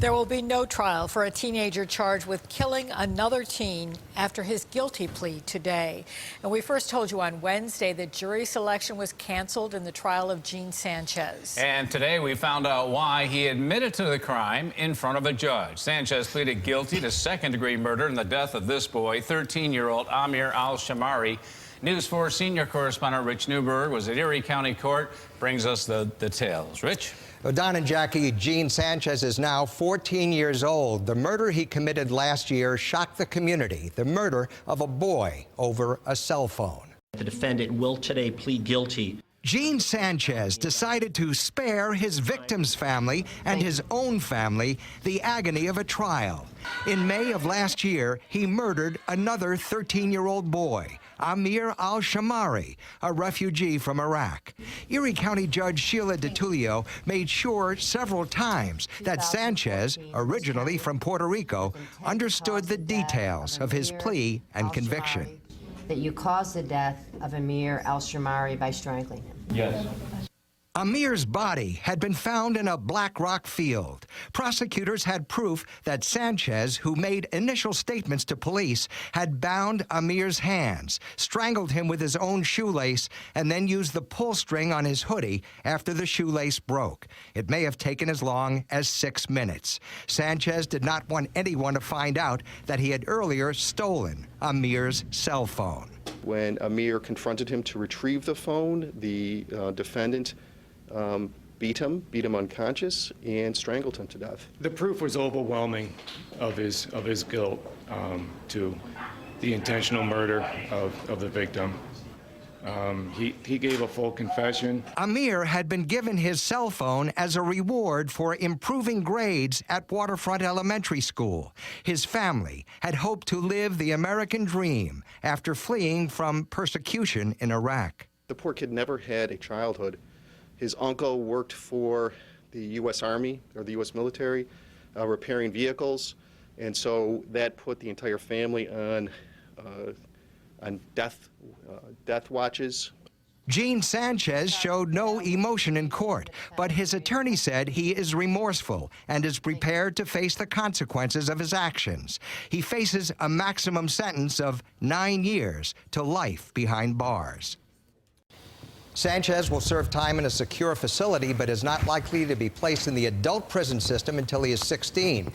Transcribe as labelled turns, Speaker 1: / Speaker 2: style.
Speaker 1: There will be no trial for a teenager charged with killing another teen after his guilty plea today. And we first told you on Wednesday that jury selection was canceled in the trial of Gene Sanchez.
Speaker 2: And today we found out why he admitted to the crime in front of a judge. Sanchez pleaded guilty to second-degree murder in the death of this boy, 13-year-old Amir al-Shamari. News 4 senior correspondent Rich Newberg was at Erie County Court. Brings us the details. Rich?
Speaker 3: Well, Don and Jackie, Gene Sanchez is now 14 years old. The murder he committed last year shocked the community. The murder of a boy over a cell phone.
Speaker 4: The defendant will today plead guilty.
Speaker 3: Gene Sanchez decided to spare his victim's family and his own family the agony of a trial. In May of last year, he murdered another 13-year-old boy, Amir al-Shamari, a refugee from Iraq. Erie County Judge Sheila DeTullio made sure several times that Sanchez, originally from Puerto Rico, understood the details of his plea and conviction.
Speaker 5: That you caused the death of Amir al-Shamari by strangling him.
Speaker 2: Yes.
Speaker 3: Amir's body had been found in a black rock field. Prosecutors had proof that Sanchez, who made initial statements to police, had bound Amir's hands, strangled him with his own shoelace, and then used the pull string on his hoodie after the shoelace broke. It may have taken as long as 6 minutes. Sanchez did not want anyone to find out that he had earlier stolen Amir's cell phone.
Speaker 6: When Amir confronted him to retrieve the phone, the defendant beat him unconscious, and strangled him to death.
Speaker 7: The proof was overwhelming of his guilt to the intentional murder of the victim. He gave a full confession.
Speaker 3: Amir had been given his cell phone as a reward for improving grades at Waterfront Elementary School. His family had hoped to live the American dream after fleeing from persecution in Iraq.
Speaker 6: The poor kid never had a childhood. His uncle worked for the U.S. Army or the U.S. military, repairing vehicles, and so that put the entire family on death watches.
Speaker 3: Gene Sanchez showed no emotion in court, but his attorney said he is remorseful and is prepared to face the consequences of his actions. He faces a maximum sentence of 9 years to life behind bars. Sanchez will serve time in a secure facility, but is not likely to be placed in the adult prison system until he is 16.